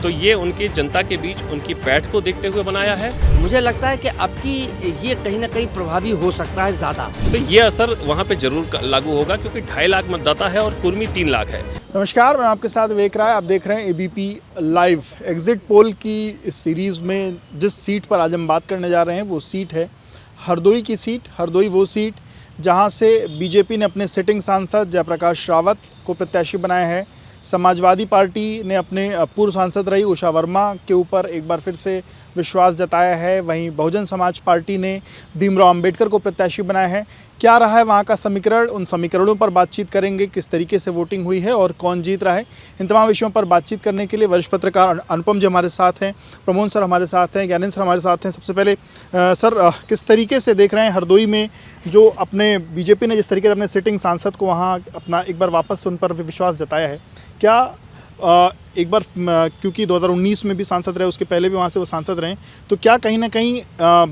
तो ये उनकी जनता के बीच उनकी पैठ को देखते हुए बनाया है। मुझे लगता है कि आपकी ये कहीं ना कहीं प्रभावी हो सकता है ज़्यादा। तो ये असर वहाँ पे जरूर लागू होगा क्योंकि 2.5 लाख मतदाता है और कुर्मी 3 लाख है। नमस्कार, मैं आपके साथ विवेक राय। आप देख रहे हैं एबीपी लाइव। एग्जिट पोल की इस सीरीज़ में जिस सीट पर आज हम बात करने जा रहे हैं वो सीट है हरदोई की सीट। हरदोई वो सीट जहां से बीजेपी ने अपने सिटिंग सांसद जयप्रकाश रावत को प्रत्याशी बनाया है। समाजवादी पार्टी ने अपने पूर्व सांसद रही उषा वर्मा के ऊपर एक बार फिर से विश्वास जताया है। वहीं बहुजन समाज पार्टी ने भीमराव अंबेडकर को प्रत्याशी बनाया है। क्या रहा है वहाँ का समीकरण, उन समीकरणों पर बातचीत करेंगे। किस तरीके से वोटिंग हुई है और कौन जीत रहा है, इन तमाम विषयों पर बातचीत करने के लिए वरिष्ठ पत्रकार अनुपम जी हमारे साथ हैं, प्रमोद सर हमारे साथ हैं, ज्ञानेंद्र सर हमारे साथ हैं। सबसे पहले सर, किस तरीके से देख रहे हैं हरदोई में जो अपने बीजेपी ने जिस तरीके से अपने सिटिंग सांसद को वहाँ अपना एक बार वापस उन पर विश्वास जताया है, क्या एक बार क्योंकि 2019 में भी सांसद रहे, उसके पहले भी वहाँ से वो सांसद रहे, तो क्या कहीं ना कहीं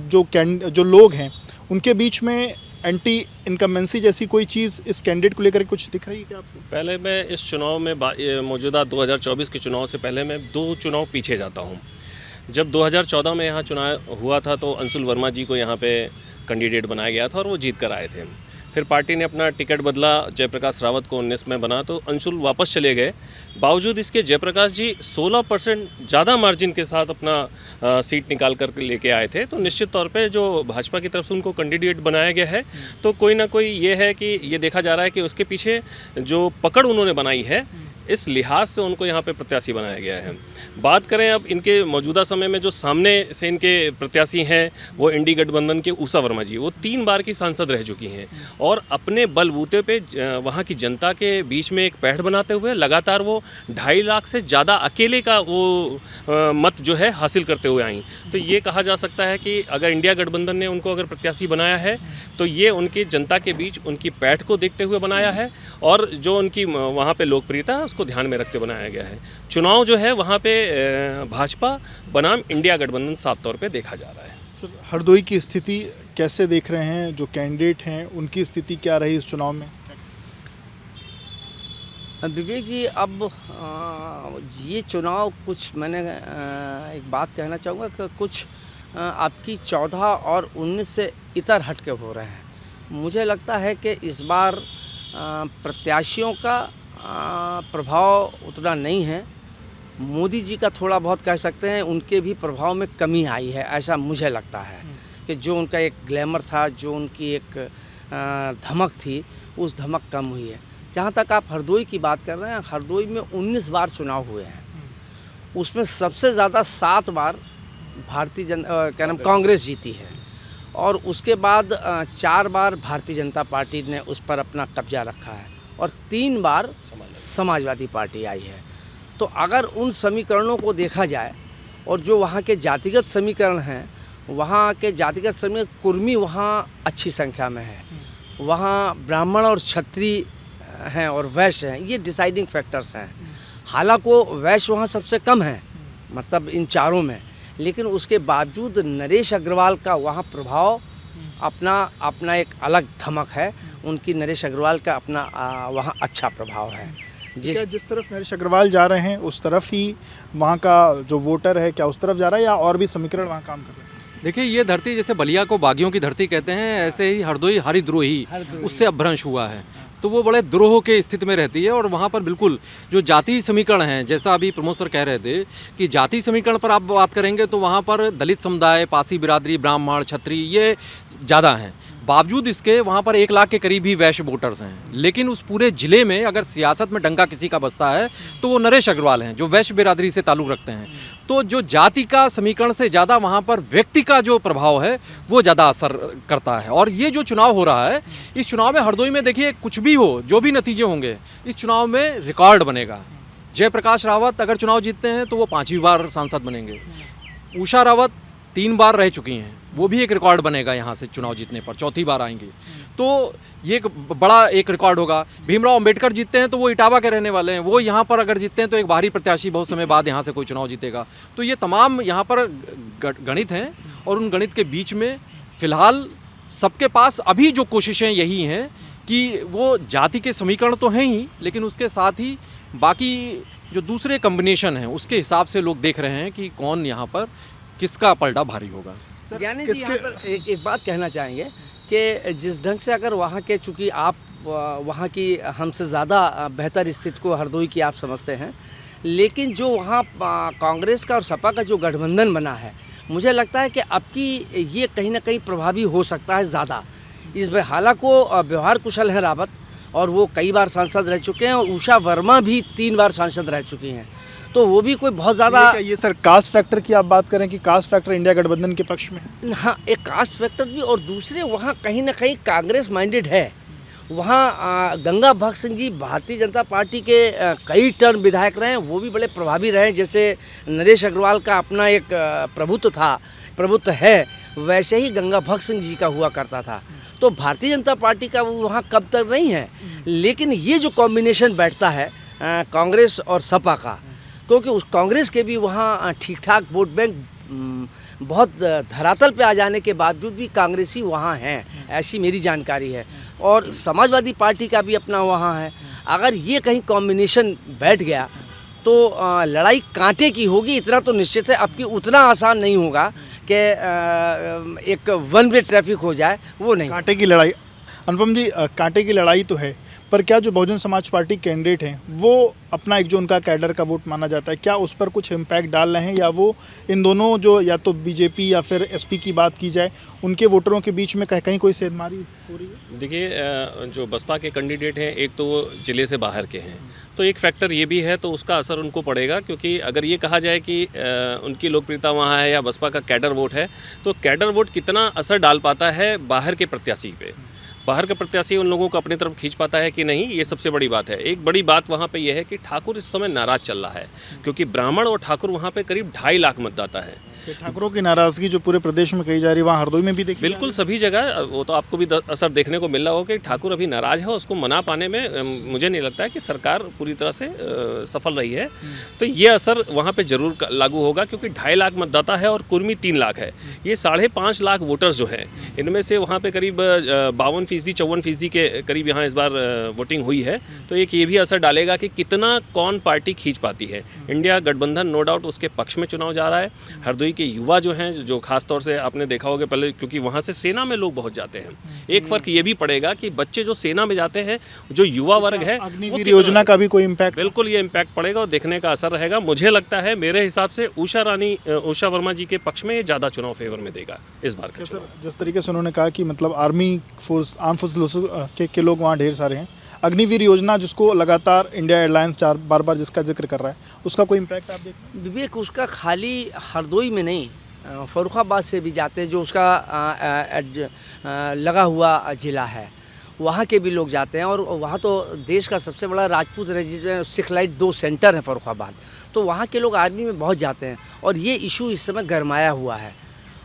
जो लोग हैं उनके बीच में एंटी इनकम्बेंसी जैसी कोई चीज़ इस कैंडिडेट को लेकर कुछ दिख रही है क्या आपको? पहले मैं इस चुनाव में मौजूदा 2024 के चुनाव से पहले मैं 2 चुनाव पीछे जाता हूँ। जब 2014 में यहाँ चुनाव हुआ था तो अंशुल वर्मा जी को यहाँ पे कैंडिडेट बनाया गया था और वो जीत कर आए थे। फिर पार्टी ने अपना टिकट बदला, जयप्रकाश रावत को 19 में बना तो अंशुल वापस चले गए। बावजूद इसके जयप्रकाश जी 16% ज़्यादा मार्जिन के साथ अपना सीट निकाल कर लेके आए थे। तो निश्चित तौर पे जो भाजपा की तरफ से उनको कैंडिडेट बनाया गया है तो कोई ना कोई ये है कि ये देखा जा रहा है कि उसके पीछे जो पकड़ उन्होंने बनाई है इस लिहाज से उनको यहाँ पे प्रत्याशी बनाया गया है। बात करें अब इनके मौजूदा समय में जो सामने से इनके प्रत्याशी हैं वो इंडी गठबंधन के उषा वर्मा जी, वो 3 बार की सांसद रह चुकी हैं और अपने बलबूते पे वहाँ की जनता के बीच में एक पैठ बनाते हुए लगातार वो 2.5 लाख से ज़्यादा अकेले का वो मत जो है हासिल करते हुए आई। तो ये कहा जा सकता है कि अगर इंडिया गठबंधन ने उनको अगर प्रत्याशी बनाया है तो ये उनकी जनता के बीच उनकी पैठ को देखते हुए बनाया है और जो उनकी वहाँ पर लोकप्रियता है उसको ध्यान में रखते बनाया गया है। चुनाव जो है वहाँ पे भाजपा बनाम इंडिया गठबंधन साफ तौर पे देखा जा रहा है। सर, हरदोई की स्थिति कैसे देख रहे हैं? जो कैंडिडेट हैं उनकी स्थिति क्या रही इस चुनाव में? विवेक जी, अब ये चुनाव कुछ मैंने एक बात कहना चाहूँगा कि कुछ आपकी 14 और 19 से इतर हट के हो रहे हैं। मुझे लगता है कि इस बार प्रत्याशियों का प्रभाव उतना नहीं है। मोदी जी का थोड़ा बहुत कह सकते हैं, उनके भी प्रभाव में कमी आई है, ऐसा मुझे लगता है कि जो उनका एक ग्लैमर था, जो उनकी एक धमक थी, उस धमक कम हुई है। जहाँ तक आप हरदोई की बात कर रहे हैं, हरदोई में 19 बार चुनाव हुए हैं, उसमें सबसे ज़्यादा 7 बार कांग्रेस जीती है और उसके बाद 4 बार भारतीय जनता पार्टी ने उस पर अपना कब्जा रखा है और 3 बार समाजवादी पार्टी आई है। तो अगर उन समीकरणों को देखा जाए और जो वहाँ के जातिगत समीकरण हैं, वहाँ के जातिगत समीकरण कुर्मी वहाँ अच्छी संख्या में है, वहाँ ब्राह्मण और क्षत्रिय हैं और वैश्य हैं, ये डिसाइडिंग फैक्टर्स हैं। हालांकि वैश्य वहाँ सबसे कम है, मतलब इन चारों में, लेकिन उसके बावजूद नरेश अग्रवाल का वहाँ प्रभाव अपना एक अलग धमक है। उनकी नरेश अग्रवाल का अपना वहाँ अच्छा प्रभाव है। जिस तरफ नरेश अग्रवाल जा रहे हैं उस तरफ ही वहाँ का जो वोटर है, क्या उस तरफ जा रहा है या और भी समीकरण वहाँ काम कर रहे हैं? देखिए, ये धरती जैसे बलिया को बागियों की धरती कहते हैं, ऐसे ही हरदोई हरिद्रोही उससे अपभ्रंश हुआ है। तो वो बड़े द्रोह के स्थिति में रहती है और वहाँ पर बिल्कुल जो जाति समीकरण हैं, जैसा अभी प्रमोद सर कह रहे थे कि जाति समीकरण पर आप बात करेंगे तो वहाँ पर दलित समुदाय, पासी बिरादरी, ब्राह्मण, क्षत्रिय ये ज़्यादा हैं। बावजूद इसके वहाँ पर 1 लाख के करीब ही वैश्य वोटर्स हैं। लेकिन उस पूरे ज़िले में अगर सियासत में डंका किसी का बसता है तो वो नरेश अग्रवाल हैं, जो वैश्य बिरादरी से ताल्लुक़ रखते हैं। तो जो जाति का समीकरण से ज़्यादा वहाँ पर व्यक्ति का जो प्रभाव है वो ज़्यादा असर करता है। और ये जो चुनाव हो रहा है, इस चुनाव में हरदोई में देखिए, कुछ भी हो, जो भी नतीजे होंगे, इस चुनाव में रिकॉर्ड बनेगा। जयप्रकाश रावत अगर चुनाव जीतते हैं तो वो 5वीं बार सांसद बनेंगे। उषा रावत 3 बार रह चुकी हैं, वो भी एक रिकॉर्ड बनेगा यहाँ से चुनाव जीतने पर, 4थी बार आएंगी। तो ये एक बड़ा एक रिकॉर्ड होगा। भीमराव अंबेडकर जीतते हैं तो वो इटावा के रहने वाले हैं, वो यहाँ पर अगर जीतते हैं तो एक बाहरी प्रत्याशी बहुत समय बाद यहाँ से कोई चुनाव जीतेगा। तो ये तमाम यहाँ पर गणित हैं और उन गणित के बीच में फ़िलहाल सबके पास अभी जो कोशिशें यही हैं कि वो जाति के समीकरण तो हैं ही, लेकिन उसके साथ ही बाकी जो दूसरे कम्बिनेशन हैं उसके हिसाब से लोग देख रहे हैं कि कौन यहाँ पर किसका पलड़ा भारी होगा। यानी जी यहाँ पर एक बात कहना चाहेंगे कि जिस ढंग से अगर वहाँ के, चूँकि आप वहाँ की हमसे ज़्यादा बेहतर स्थिति को हरदोई की आप समझते हैं, लेकिन जो वहाँ कांग्रेस का और सपा का जो गठबंधन बना है, मुझे लगता है कि अब की ये कहीं ना कहीं प्रभावी हो सकता है ज़्यादा। इस बार हालांकि व्यवहार कुशल हैं रावत, और वो कई बार सांसद रह चुके हैं, और उषा वर्मा भी 3 बार सांसद रह चुकी हैं, तो वो भी कोई बहुत ज़्यादा। ये सर कास्ट फैक्टर की आप बात करें कि कास्ट फैक्टर इंडिया गठबंधन के पक्ष में? हाँ, एक कास्ट फैक्टर भी, और दूसरे वहाँ कहीं ना कहीं कांग्रेस माइंडेड है। वहाँ गंगा भक्त सिंह जी भारतीय जनता पार्टी के कई टर्म विधायक रहे हैं, वो भी बड़े प्रभावी रहे हैं। जैसे नरेश अग्रवाल का अपना एक प्रभुत्व है, वैसे ही गंगा भक्त सिंह जी का हुआ करता था। तो भारतीय जनता पार्टी का वो वहाँ कब तक नहीं है, लेकिन ये जो कॉम्बिनेशन बैठता है कांग्रेस और सपा का, क्योंकि उस कांग्रेस के भी वहाँ ठीक ठाक वोट बैंक बहुत धरातल पे आ जाने के बावजूद भी कांग्रेसी वहाँ हैं, ऐसी मेरी जानकारी है। और समाजवादी पार्टी का भी अपना वहाँ है। अगर ये कहीं कॉम्बिनेशन बैठ गया तो लड़ाई कांटे की होगी, इतना तो निश्चित है। अब की उतना आसान नहीं होगा कि एक वन वे ट्रैफिक हो जाए, वो नहीं। कांटे की लड़ाई, अनुपम जी, कांटे की लड़ाई तो है, पर क्या जो बहुजन समाज पार्टी कैंडिडेट हैं वो अपना एक जो उनका कैडर का वोट माना जाता है, क्या उस पर कुछ इम्पैक्ट डाल रहे हैं, या वो इन दोनों जो या तो बीजेपी या फिर एसपी की बात की जाए, उनके वोटरों के बीच में कहीं कोई सेंधमारी हो रही है? देखिए, जो बसपा के कैंडिडेट हैं, एक तो वो ज़िले से बाहर के हैं, तो एक फैक्टर ये भी है, तो उसका असर उनको पड़ेगा। क्योंकि अगर ये कहा जाए कि उनकी लोकप्रियता वहाँ है या बसपा का कैडर वोट है, तो कैडर वोट कितना असर डाल पाता है बाहर के प्रत्याशी पे, बाहर का प्रत्याशी उन लोगों को अपनी तरफ खींच पाता है कि नहीं, ये सबसे बड़ी बात है। एक बड़ी बात वहाँ पे ये है कि ठाकुर इस समय नाराज़ चल रहा है, क्योंकि ब्राह्मण और ठाकुर वहाँ पे करीब 2.5 लाख मतदाता है। ठाकुरों की नाराज़गी जो पूरे प्रदेश में कही जा रही है, वहाँ हरदोई में भी देखी बिल्कुल सभी जगह, वो तो आपको भी असर देखने को मिल रहा हो कि ठाकुर अभी नाराज़ है। उसको मना पाने में मुझे नहीं लगता है कि सरकार पूरी तरह से सफल रही है। तो ये असर वहाँ पे ज़रूर लागू होगा, क्योंकि 2.5 लाख मतदाता है और कुर्मी 3 लाख है। ये 5.5 लाख वोटर्स जो हैं, इनमें से वहाँ पे करीब 52% 54% के करीब यहाँ इस बार वोटिंग हुई है। तो एक ये भी असर डालेगा कि कितना कौन पार्टी खींच पाती है। इंडिया गठबंधन नो डाउट उसके पक्ष में चुनाव जा रहा है। हरदोई के युवा जो हैं, जो खास तौर से आपने देखा होगा पहले, क्योंकि वहाँ से सेना में लोग बहुत जाते हैं। एक फ़र्क ये भी पड़ेगा कि बच्चे जो सेना में जाते हैं, जो युवा वर्ग है, अग्निवीर योजना का भी कोई इम्पैक्ट? बिल्कुल ये इम्पैक्ट पड़ेगा और देखने का असर रहेगा। मुझे लगता है, मेरे हिसाब से उषा वर्मा जी के पक्ष में ये ज़्यादा चुनाव फेवर में देगा इस बार का चुनाव। जिस तरीके से उन्होंने कहा कि मतलब आर्मी फोर्स, आर्म फोर्स के लोग वहाँ ढेर सारे हैं, अग्निवीर योजना जिसको लगातार इंडिया एयरलाइंस बार बार जिसका जिक्र कर रहा है, उसका कोई इम्पैक्ट आप देख रहे हैं? विवेक, उसका खाली हरदोई में नहीं, फर्रुखाबाद से भी जाते हैं, जो उसका लगा हुआ ज़िला है, वहाँ के भी लोग जाते हैं। और वहाँ तो देश का सबसे बड़ा राजपूत रेजिडेंट सिखलाइट 2 सेंटर है फर्रुखाबाद, तो वहाँ के लोग आर्मी में बहुत जाते हैं। और ये इशू इस समय गरमाया हुआ है,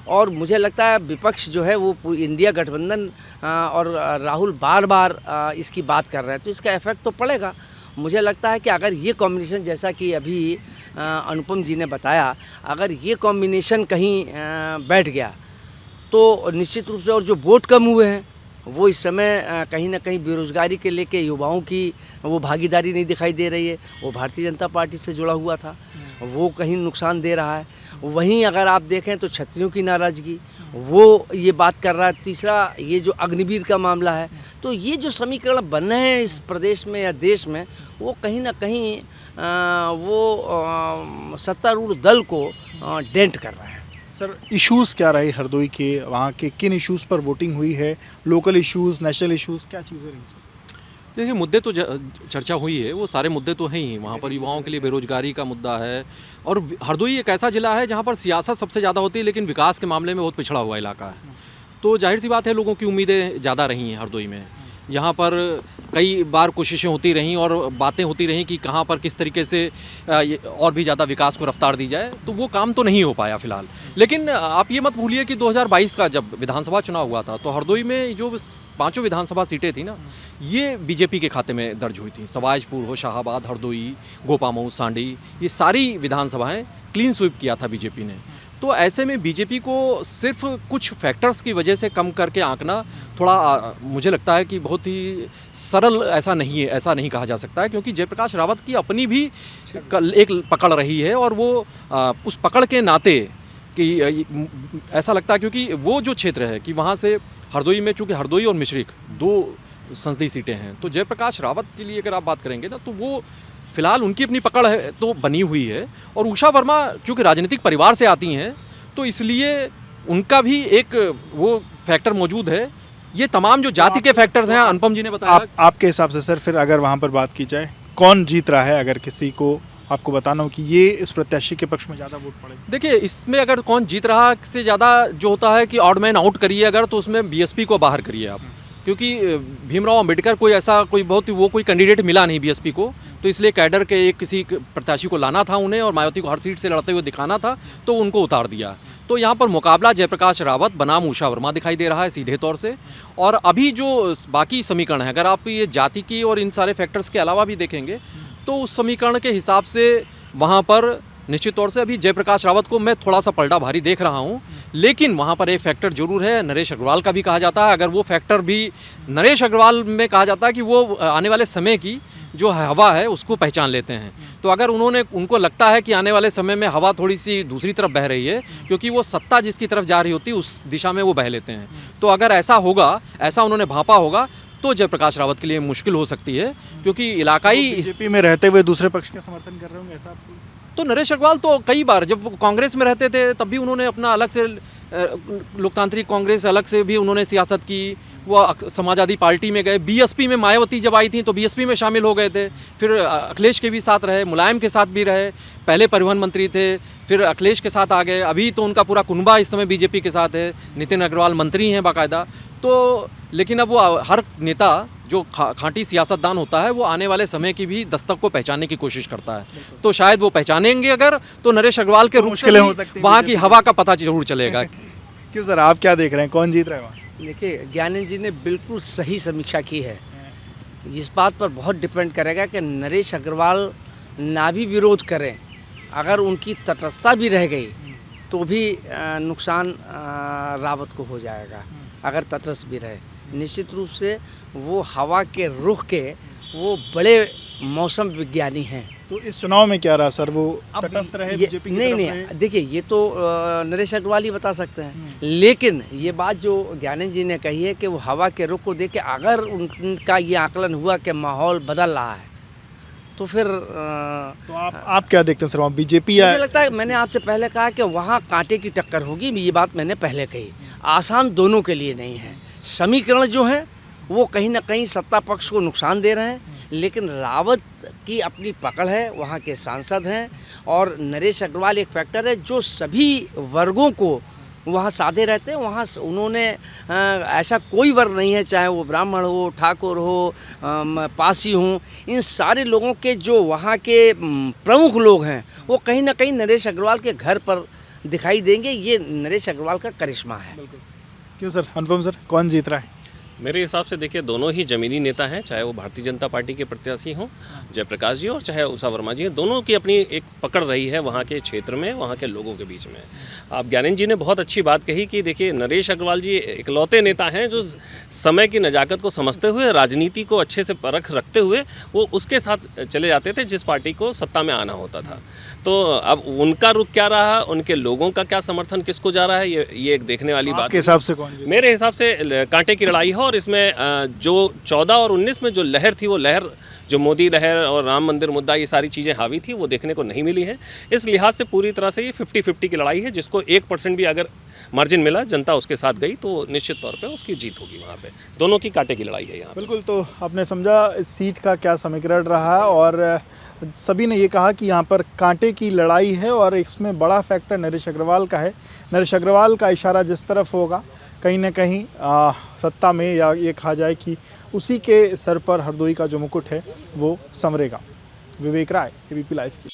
और मुझे लगता है विपक्ष जो है वो इंडिया गठबंधन और राहुल बार बार इसकी बात कर रहे हैं, तो इसका इफेक्ट तो पड़ेगा। मुझे लगता है कि अगर ये कॉम्बिनेशन, जैसा कि अभी अनुपम जी ने बताया, अगर ये कॉम्बिनेशन कहीं बैठ गया तो निश्चित रूप से, और जो वोट कम हुए हैं वो इस समय कहीं ना कहीं बेरोज़गारी के लेके युवाओं की वो भागीदारी नहीं दिखाई दे रही है। वो भारतीय जनता पार्टी से जुड़ा हुआ था, वो कहीं नुकसान दे रहा है। वहीं अगर आप देखें तो क्षत्रियों की नाराज़गी, वो ये बात कर रहा है। तीसरा, ये जो अग्निवीर का मामला है, तो ये जो समीकरण बन रहे हैं इस प्रदेश में या देश में, वो कहीं ना कहीं वो सत्तारूढ़ दल को डेंट कर रहा है। सर, इश्यूज़ क्या रहे हरदोई के? वहाँ के किन इश्यूज़ पर वोटिंग हुई है? लोकल इश्यूज़, नेशनल इश्यूज़, क्या चीज़ें रही सर? देखिए, मुद्दे तो चर्चा हुई है, वो सारे मुद्दे तो हैं ही। वहाँ पर युवाओं के लिए बेरोजगारी का मुद्दा है, और हरदोई एक ऐसा ज़िला है जहाँ पर सियासत सबसे ज़्यादा होती है, लेकिन विकास के मामले में बहुत पिछड़ा हुआ इलाका है। तो जाहिर सी बात है, लोगों की उम्मीदें ज़्यादा रही हैं हरदोई में। यहाँ पर कई बार कोशिशें होती रहीं और बातें होती रहीं कि कहाँ पर किस तरीके से और भी ज़्यादा विकास को रफ्तार दी जाए, तो वो काम तो नहीं हो पाया फ़िलहाल। लेकिन आप ये मत भूलिए कि 2022 का जब विधानसभा चुनाव हुआ था, तो हरदोई में जो 5 विधानसभा सीटें थी ना, ये बीजेपी के खाते में दर्ज हुई थी। सवाजपुर हो, शाहाबाद, हरदोई, गोपामऊ, सांडी, ये सारी विधानसभाएँ क्लीन स्वीप किया था बीजेपी ने। तो ऐसे में बीजेपी को सिर्फ कुछ फैक्टर्स की वजह से कम करके आंकना थोड़ा मुझे लगता है कि बहुत ही सरल ऐसा नहीं है, ऐसा नहीं कहा जा सकता है, क्योंकि जयप्रकाश रावत की अपनी भी एक पकड़ रही है और वो उस पकड़ के नाते कि ऐसा लगता है, क्योंकि वो जो क्षेत्र है कि वहाँ से हरदोई में, चूँकि हरदोई और मिश्रिख 2 संसदीय सीटें हैं, तो जयप्रकाश रावत के लिए अगर आप बात करेंगे ना, तो वो फिलहाल उनकी अपनी पकड़ है तो बनी हुई है। और उषा वर्मा चूँकि राजनीतिक परिवार से आती हैं, तो इसलिए उनका भी एक वो फैक्टर मौजूद है। ये तमाम जो जाति के फैक्टर्स हैं, अनुपम जी ने बताया। आपके हिसाब से सर, फिर अगर वहाँ पर बात की जाए, कौन जीत रहा है? अगर किसी को आपको बताना हो कि ये इस प्रत्याशी के पक्ष में ज़्यादा वोट पड़े। देखिए, इसमें अगर कौन जीत रहा से ज़्यादा जो होता है कि ऑड मैन आउट करिए अगर, तो उसमें बीएसपी को बाहर करिए आप, क्योंकि भीमराव अंबेडकर कोई ऐसा कोई बहुत वो कोई कैंडिडेट मिला नहीं बीएसपी को, तो इसलिए कैडर के एक किसी प्रत्याशी को लाना था उन्हें, और मायावती को हर सीट से लड़ते हुए दिखाना था, तो उनको उतार दिया। तो यहाँ पर मुकाबला जयप्रकाश रावत बनाम उषा वर्मा दिखाई दे रहा है सीधे तौर से। और अभी जो बाकी समीकरण है, अगर आप ये जाति की और इन सारे फैक्टर्स के अलावा भी देखेंगे, तो उस समीकरण के हिसाब से वहाँ पर निश्चित तौर से अभी जयप्रकाश रावत को मैं थोड़ा सा पलटा भारी देख रहा हूँ। लेकिन वहाँ पर एक फैक्टर जरूर है, नरेश अग्रवाल का भी कहा जाता है। अगर वो फैक्टर भी नरेश अग्रवाल में कहा जाता है कि वो आने वाले समय की जो हवा है उसको पहचान लेते हैं, तो अगर उनको लगता है कि आने वाले समय में हवा थोड़ी सी दूसरी तरफ बह रही है, क्योंकि वो सत्ता जिसकी तरफ जा रही होती है उस दिशा में वो बह लेते हैं, तो अगर ऐसा होगा, ऐसा उन्होंने भांपा होगा, तो जयप्रकाश रावत के लिए मुश्किल हो सकती है, क्योंकि इलाकाई बीजेपी में रहते हुए दूसरे पक्ष का समर्थन कर रहे होंगे, ऐसा आपको? तो नरेश अग्रवाल तो कई बार जब कांग्रेस में रहते थे तब भी उन्होंने अपना अलग से लोकतांत्रिक कांग्रेस अलग से भी उन्होंने सियासत की, वो समाजवादी पार्टी में गए, बीएसपी में मायावती जब आई थी तो बीएसपी में शामिल हो गए थे, फिर अखिलेश के भी साथ रहे, मुलायम के साथ भी रहे, पहले परिवहन मंत्री थे, फिर अखिलेश के साथ आ गए, अभी तो उनका पूरा कुनबा इस समय बीजेपी के साथ है, नितिन अग्रवाल मंत्री हैं बाकायदा। तो लेकिन अब वो हर नेता जो खांटी सियासतदान होता है वो आने वाले समय की भी दस्तक को पहचानने की कोशिश करता है, तो शायद वो पहचानेंगे अगर, तो नरेश अग्रवाल के रूप में वहाँ की हवा का पता जरूर चलेगा। क्यों सर, आप क्या देख रहे हैं, कौन जीत रहा है वहाँ? देखिए, ज्ञानेंद्र जी ने बिल्कुल सही समीक्षा की है। इस बात पर बहुत डिपेंड करेगा कि नरेश अग्रवाल ना भी विरोध करें, अगर उनकी तटस्थता भी रह गई तो भी नुकसान रावत को हो जाएगा। अगर तटस्थ भी रहे, निश्चित रूप से वो हवा के रुख के वो बड़े मौसम विज्ञानी हैं। तो इस चुनाव में क्या रहा सर, वो तटस्थ रहे बीजेपी की तरफ नहीं, देखिए ये तो नरेश अग्रवाल ही बता सकते हैं, लेकिन ये बात जो ज्ञानेंद्र जी ने कही है कि वो हवा के रुख को देख के अगर उनका ये आकलन हुआ कि माहौल बदल रहा है, तो फिर तो आप क्या देखते हैं सर, वहाँ बीजेपी मुझे लगता है, मैंने आपसे पहले कहा कि वहाँ कांटे की टक्कर होगी, ये बात मैंने पहले कही। आसान दोनों के लिए नहीं है, समीकरण जो हैं वो कहीं ना कहीं सत्ता पक्ष को नुकसान दे रहे हैं, लेकिन रावत की अपनी पकड़ है, वहाँ के सांसद हैं, और नरेश अग्रवाल एक फैक्टर है जो सभी वर्गों को वहाँ साधे रहते हैं। वहाँ उन्होंने ऐसा कोई वर्ग नहीं है, चाहे वो ब्राह्मण हो, ठाकुर हो, पासी हों, इन सारे लोगों के जो वहाँ के प्रमुख लोग हैं वो कहीं ना कहीं नरेश अग्रवाल के घर पर दिखाई देंगे। ये नरेश अग्रवाल का करिश्मा है। क्यों सर, अनुपम सर, कौन जीत रहा है? मेरे हिसाब से देखिए, दोनों ही ज़मीनी नेता हैं, चाहे वो भारतीय जनता पार्टी के प्रत्याशी हों जयप्रकाश जी और चाहे उषा वर्मा जी हैं, दोनों की अपनी एक पकड़ रही है वहाँ के क्षेत्र में, वहाँ के लोगों के बीच में। आप ज्ञानेंद्र जी ने बहुत अच्छी बात कही कि देखिए, नरेश अग्रवाल जी इकलौते नेता हैं जो समय की नज़ाकत को समझते हुए, राजनीति को अच्छे से परख रखते हुए वो उसके साथ चले जाते थे जिस पार्टी को सत्ता में आना होता था। तो अब उनका रुख क्या रहा, उनके लोगों का क्या समर्थन किसको जा रहा है, ये एक देखने वाली बात। आपके हिसाब से कौन? मेरे हिसाब से कांटे की लड़ाई है, और इसमें जो 14 और 19 में जो लहर थी, वो लहर जो मोदी लहर और राम मंदिर मुद्दा, ये सारी चीज़ें हावी थी, वो देखने को नहीं मिली है। इस लिहाज से पूरी तरह से ये 50-50 की लड़ाई है, जिसको 1% भी अगर मार्जिन मिला, जनता उसके साथ गई, तो निश्चित तौर पे उसकी जीत होगी। वहाँ पे दोनों की कांटे की लड़ाई है यहाँ। बिल्कुल, तो आपने समझा इस सीट का क्या समीकरण रहा, और सभी ने ये कहा कि यहाँ पर कांटे की लड़ाई है, और इसमें बड़ा फैक्टर नरेश अग्रवाल का है। नरेश अग्रवाल का इशारा जिस तरफ होगा, कहीं ना कहीं सत्ता में, या ये कहा जाए कि उसी के सर पर हरदोई का जो मुकुट है वो संवरेगा। विवेक राय, एबीपी लाइव की।